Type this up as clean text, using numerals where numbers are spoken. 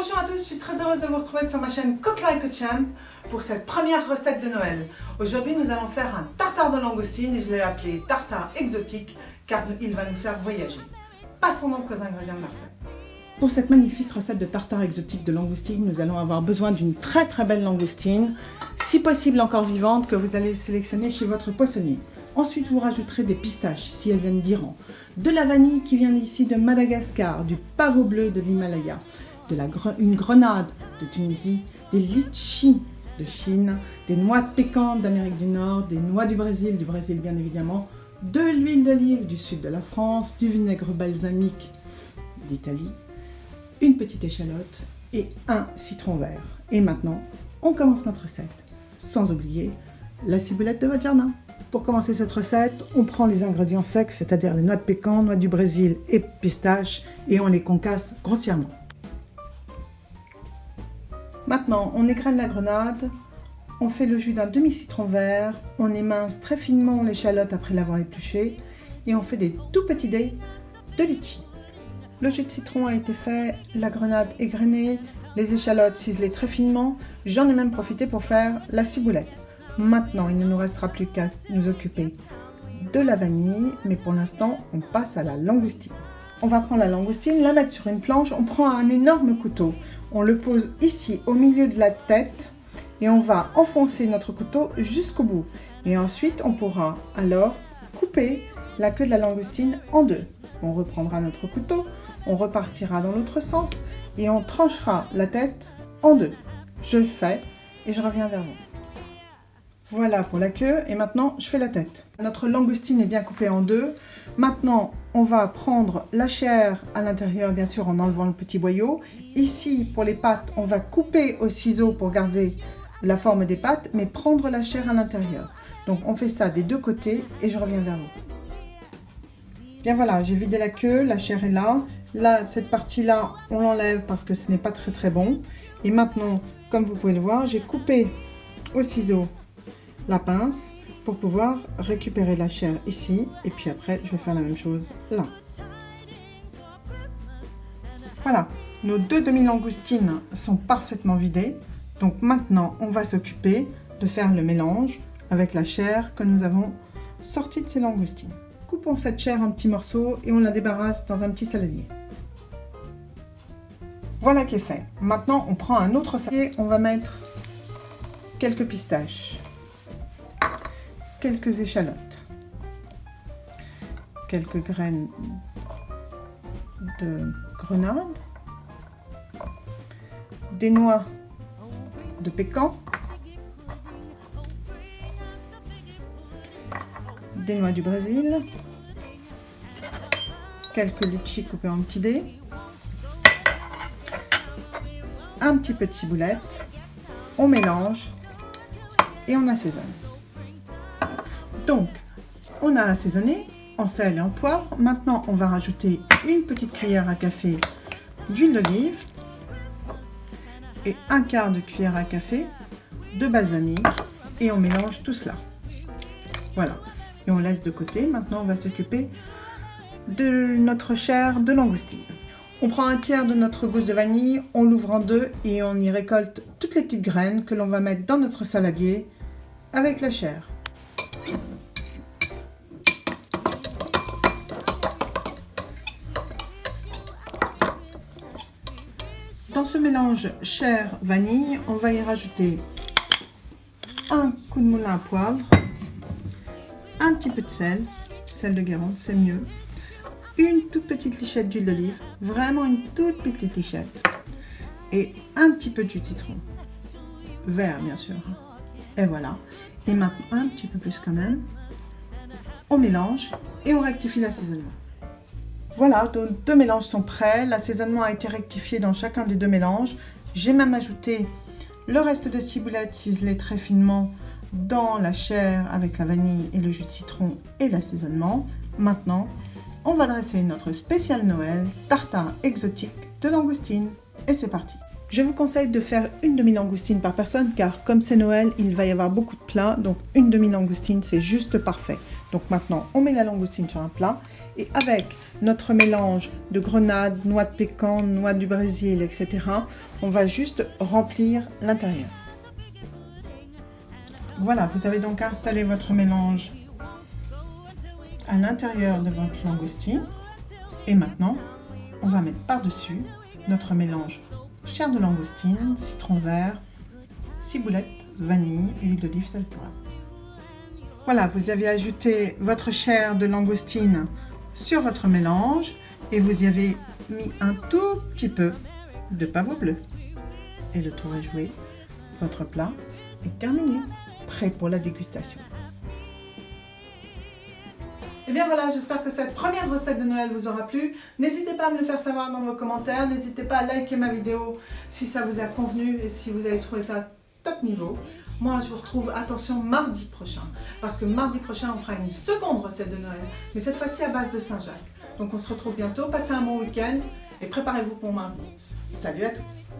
Bonjour à tous, je suis très heureuse de vous retrouver sur ma chaîne Cook Like a Champ pour cette première recette de Noël. Aujourd'hui, nous allons faire un tartare de langoustine et je l'ai appelé tartare exotique car il va nous faire voyager. Passons donc aux ingrédients de la recette. Pour cette magnifique recette de tartare exotique de langoustine, nous allons avoir besoin d'une très belle langoustine, si possible encore vivante, que vous allez sélectionner chez votre poissonnier. Ensuite, vous rajouterez des pistaches si elles viennent d'Iran, de la vanille qui vient ici de Madagascar, du pavot bleu de l'Himalaya, une grenade de Tunisie, des litchis de Chine, des noix de pécan d'Amérique du Nord, des noix du Brésil bien évidemment, de l'huile d'olive du sud de la France, du vinaigre balsamique d'Italie, une petite échalote et un citron vert. Et maintenant, on commence notre recette, sans oublier la ciboulette de votre jardin. Pour commencer cette recette, on prend les ingrédients secs, c'est-à-dire les noix de pécan, noix du Brésil et pistaches, et on les concasse grossièrement. Maintenant, on égrène la grenade, on fait le jus d'un demi-citron vert, on émince très finement l'échalote après l'avoir épluchée et on fait des tout petits dés de litchi. Le jus de citron a été fait, la grenade égrenée, les échalotes ciselées très finement, j'en ai même profité pour faire la ciboulette. Maintenant, il ne nous restera plus qu'à nous occuper de la vanille, mais pour l'instant, on passe à la langoustine. On va prendre la langoustine, la mettre sur une planche, on prend un énorme couteau, on le pose ici au milieu de la tête et on va enfoncer notre couteau jusqu'au bout. Et ensuite, on pourra alors couper la queue de la langoustine en deux. On reprendra notre couteau, on repartira dans l'autre sens et on tranchera la tête en deux. Je le fais et je reviens vers vous. Voilà pour la queue et maintenant je fais la tête. Notre langoustine est bien coupée en deux. Maintenant on va prendre la chair à l'intérieur, bien sûr en enlevant le petit boyau. Ici pour les pattes on va couper au ciseau pour garder la forme des pattes mais prendre la chair à l'intérieur. Donc on fait ça des deux côtés et je reviens vers vous. Bien voilà, j'ai vidé la queue, la chair est là. Là cette partie là on l'enlève parce que ce n'est pas très bon. Et maintenant comme vous pouvez le voir, j'ai coupé au ciseau la pince pour pouvoir récupérer la chair ici et puis après je vais faire la même chose là. Voilà, nos deux demi-langoustines sont parfaitement vidées, donc maintenant on va s'occuper de faire le mélange avec la chair que nous avons sortie de ces langoustines. Coupons cette chair en petits morceaux et on la débarrasse dans un petit saladier. Voilà qui est fait. Maintenant on prend un autre saladier, on va mettre quelques pistaches, quelques échalotes, quelques graines de grenade, des noix de pécan, des noix du Brésil, quelques litchis coupés en petits dés, un petit peu de ciboulette, on mélange et on assaisonne. Donc, on a assaisonné en sel et en poivre. Maintenant, on va rajouter une petite cuillère à café d'huile d'olive et un quart de cuillère à café de balsamique et on mélange tout cela. Voilà, et on laisse de côté. Maintenant, on va s'occuper de notre chair de langoustine. On prend un tiers de notre gousse de vanille, on l'ouvre en deux et on y récolte toutes les petites graines que l'on va mettre dans notre saladier avec la chair. Dans ce mélange chair-vanille, on va y rajouter un coup de moulin à poivre, un petit peu de sel de Guérande, c'est mieux, une toute petite lichette d'huile d'olive, vraiment une toute petite lichette, et un petit peu de jus de citron, vert bien sûr. Et voilà, et maintenant un petit peu plus quand même, on mélange et on rectifie l'assaisonnement. Voilà, nos deux mélanges sont prêts, l'assaisonnement a été rectifié dans chacun des deux mélanges. J'ai même ajouté le reste de ciboulette ciselée très finement dans la chair avec la vanille et le jus de citron et l'assaisonnement. Maintenant, on va dresser notre spécial Noël, tartare exotique de langoustine. Et c'est parti! Je vous conseille de faire une demi-langoustine par personne car comme c'est Noël, il va y avoir beaucoup de plats, donc une demi-langoustine c'est juste parfait. Donc maintenant, on met la langoustine sur un plat et avec notre mélange de grenades, noix de pécan, noix du Brésil, etc., on va juste remplir l'intérieur. Voilà, vous avez donc installé votre mélange à l'intérieur de votre langoustine. Et maintenant, on va mettre par-dessus notre mélange chair de langoustine, citron vert, ciboulette, vanille, huile d'olive, sel, poivre. Voilà, vous avez ajouté votre chair de langoustine sur votre mélange et vous y avez mis un tout petit peu de pavot bleu. Et le tour est joué. Votre plat est terminé, prêt pour la dégustation. Et bien voilà, j'espère que cette première recette de Noël vous aura plu. N'hésitez pas à me le faire savoir dans vos commentaires. N'hésitez pas à liker ma vidéo si ça vous a convenu et si vous avez trouvé ça top niveau. Moi, je vous retrouve, attention, mardi prochain. Parce que mardi prochain, on fera une seconde recette de Noël. Mais cette fois-ci à base de Saint-Jacques. Donc on se retrouve bientôt. Passez un bon week-end et préparez-vous pour mardi. Salut à tous!